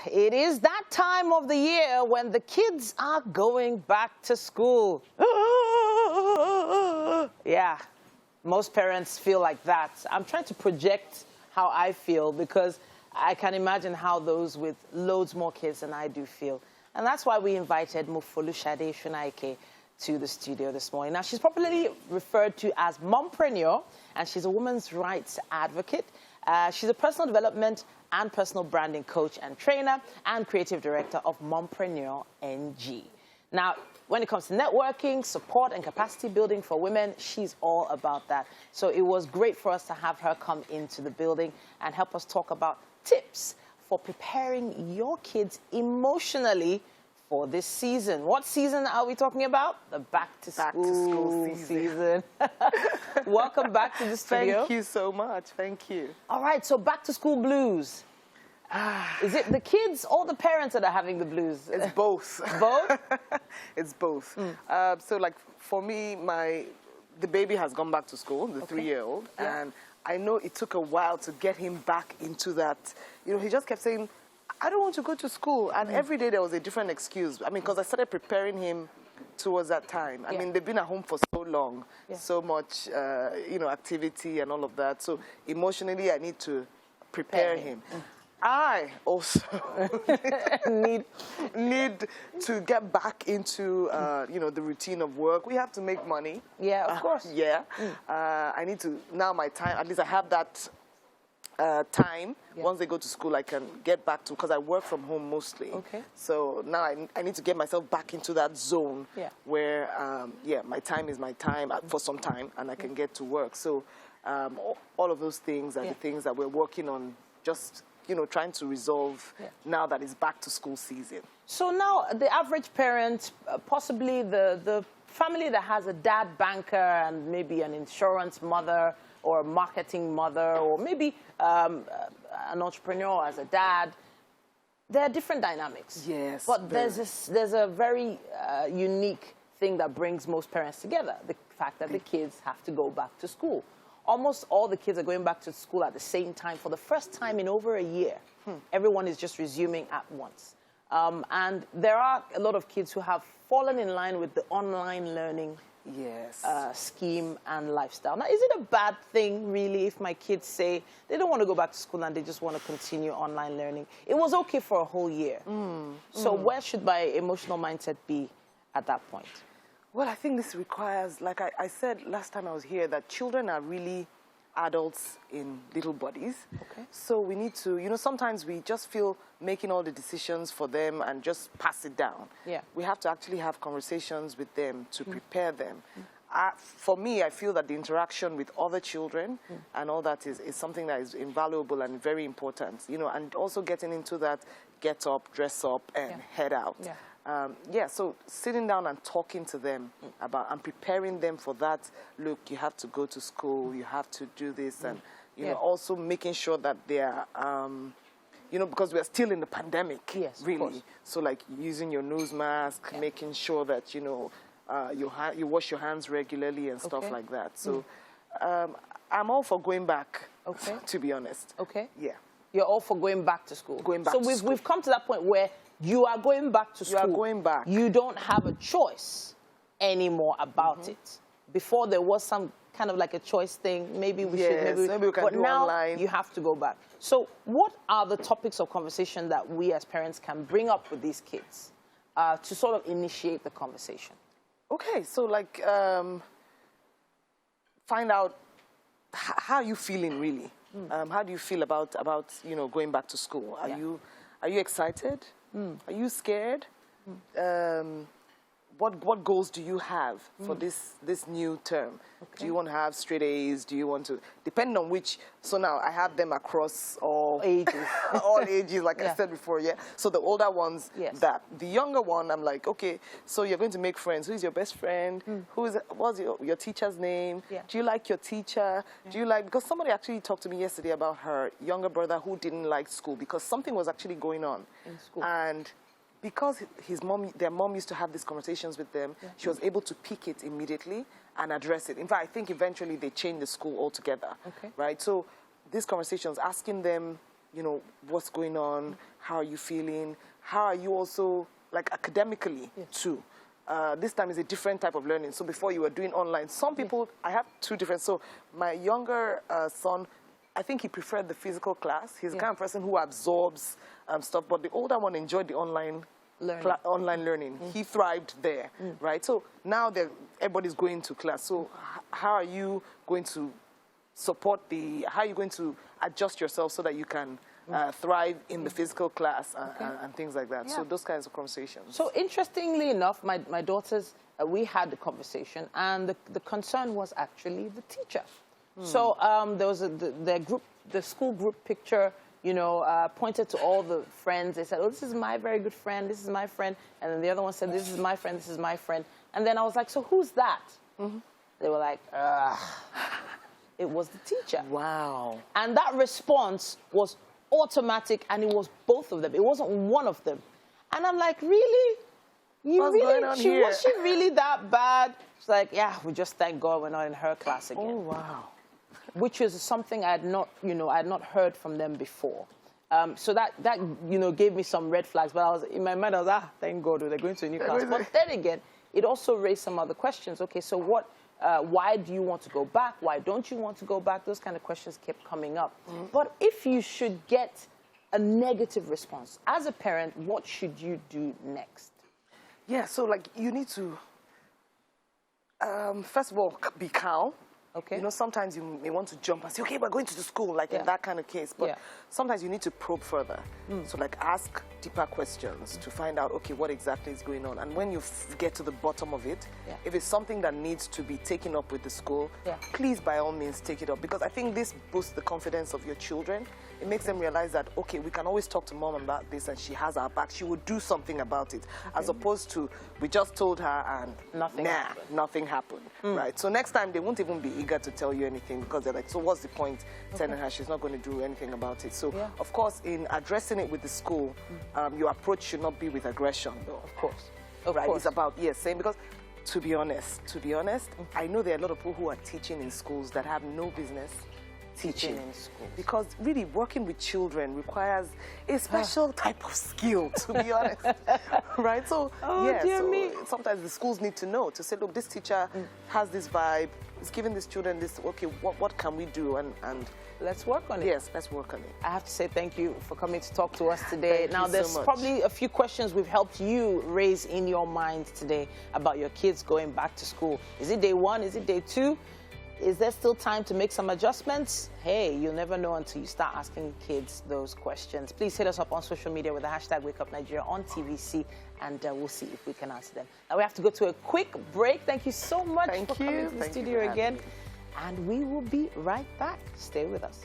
It is that time of the year when the kids are going back to school. Yeah, most parents feel like that. I'm trying to project how I feel because I can imagine how those with loads more kids than I do feel. And that's why we invited Mofolusade Sonaike to the studio this morning. Now, she's popularly referred to as Mompreneur, and she's a women's rights advocate. She's a personal development and personal branding coach and trainer and creative director of Mompreneur NG. Now, when it comes to networking, support, and capacity building for women, she's all about that. So it was great for us to have her come into the building and help us talk about tips for preparing your kids emotionally for this season. What season are we talking about? The back-to-school season. Welcome back to the studio. Thank you so much. Thank you. All right, so back-to-school blues. Is it the kids or the parents that are having the blues? It's both. Both? It's both. So, like, for me, the baby has gone back to school, the 3-year-old, Yeah. and I know it took a while to get him back into that. You know, he just kept saying, I don't want to go to school. And every day there was a different excuse. I mean, because I started preparing him towards that time. I mean, they've been at home for so long, so much, you know, activity and all of that. So emotionally, I need to prepare him. I also need to get back into, you know, the routine of work. We have to make money. Yeah, of course. I need to, now my time, at least I have that time. Once they go to school, I can get back to, because I work from home mostly. Okay. So now I need to get myself back into that zone where, my time is my time for some time, and I can get to work. So all of those things are the things that we're working on, just, you know, trying to resolve now that it's back to school season. So now the average parent, possibly the family that has a dad banker and maybe an insurance mother or a marketing mother, or maybe an entrepreneur as a dad, there are different dynamics. Yes. But there's a very unique thing that brings most parents together, the fact that the kids have to go back to school. Almost all the kids are going back to school at the same time for the first time in over a year. Everyone is just resuming at once. And there are a lot of kids who have fallen in line with the online learning scheme and lifestyle. Now, is it a bad thing, really, if my kids say they don't want to go back to school and they just want to continue online learning? It was okay for a whole year. So where should my emotional mindset be at that point? Well, I think this requires, like I said last time I was here, that children are really adults in little bodies. Okay. So we need to, you know, sometimes we just feel making all the decisions for them and just pass it down. Yeah. We have to actually have conversations with them to prepare them. For me, I feel that the interaction with other children and all that is something that is invaluable and very important, you know, and also getting into that get up, dress up, and head out. So sitting down and talking to them about and preparing them for that. Look, you have to go to school, you have to do this, and you know, also making sure that they are, you know, because we are still in the pandemic, really. So like using your nose mask, making sure that, you know, you wash your hands regularly and stuff like that. So I'm all for going back. To be honest. Yeah. You're all for going back to school. Going back to school. So we've come to that point where you are going back to school. You are going back. You don't have a choice anymore about it. Before there was some kind of like a choice thing. Maybe we should. Maybe we can do now online. You have to go back. So what are the topics of conversation that we as parents can bring up with these kids to sort of initiate the conversation? Okay, so like find out how you feeling really. How do you feel about you know, going back to school? Are you excited? Are you scared? What goals do you have for this new term? Do you want to have straight A's? Do you want to, depending on which, so now I have them across all ages, all ages, like I said before, So the older ones, that. The younger one, I'm like, okay, so you're going to make friends. Who is your best friend? What's your teacher's name? Do you like your teacher? Do you like, because somebody actually talked to me yesterday about her younger brother who didn't like school because something was actually going on in school. And because their mom used to have these conversations with them, she was able to pick it immediately and address it. In fact, I think eventually they changed the school altogether, right? So these conversations, asking them, you know, what's going on, how are you feeling, how are you also, like, academically too. This time is a different type of learning. So before you were doing online, some people, I have two different, so my younger son, I think he preferred the physical class. He's the kind of person who absorbs stuff, but the older one enjoyed the online learning. He thrived there, right? So now everybody's going to class. So how are you going to support how are you going to adjust yourself so that you can thrive in the physical class and things like that? So those kinds of conversations. So interestingly enough, my daughters, we had the conversation, and the concern was actually the teacher. So there was the school group picture, you know, pointed to all the friends. They said, oh, this is my very good friend, this is my friend. And then the other one said, this is my friend, this is my friend. And then I was like, so who's that? They were like, it was the teacher. Wow. And that response was automatic, and it was both of them. It wasn't one of them. And I'm like, really? What's going on here? Was she really that bad? She's like, yeah, we just thank God we're not in her class again. Oh, wow. Which is something I had not, you know, I had not heard from them before. So that you know, gave me some red flags. But I was in my mind, I was thank God they're going to a new class. But then again, it also raised some other questions. Okay, so what? Why do you want to go back? Why don't you want to go back? Those kind of questions kept coming up. But if you should get a negative response as a parent, what should you do next? Yeah, so like you need to, first of all, be calm. Okay. You know, sometimes you may want to jump and say, okay, we're going to the school, like in that kind of case. But sometimes you need to probe further. So like ask deeper questions to find out, okay, what exactly is going on. And when you get to the bottom of it, if it's something that needs to be taken up with the school, please, by all means, take it up. Because I think this boosts the confidence of your children. It makes them realize that, okay, we can always talk to mom about this and she has our back. She will do something about it. As opposed to, we just told her and nothing happened. Right? So next time, they won't even be eager to tell you anything because they're like, so what's the point telling her she's not going to do anything about it? So, of course, in addressing it with the school, your approach should not be with aggression. Though. Of course. It's about, saying, because to be honest, I know there are a lot of people who are teaching in schools that have no business teaching in schools. Because really working with children requires a special type of skill, to be honest. Right? So, sometimes the schools need to know, to say, look, this teacher has this vibe, is giving these children this, okay, what can we do? And let's work on it. Yes, let's work on it. I have to say thank you for coming to talk to us today. Thank you there's so much. Probably a few questions we've helped you raise in your mind today about your kids going back to school. Is it day 1? Is it day 2? Is there still time to make some adjustments? Hey, you'll never know until you start asking kids those questions. Please hit us up on social media with the hashtag WakeUpNigeria on TVC, and we'll see if we can answer them. Now we have to go to a quick break. Thank you so much for coming to the studio again. And we will be right back. Stay with us.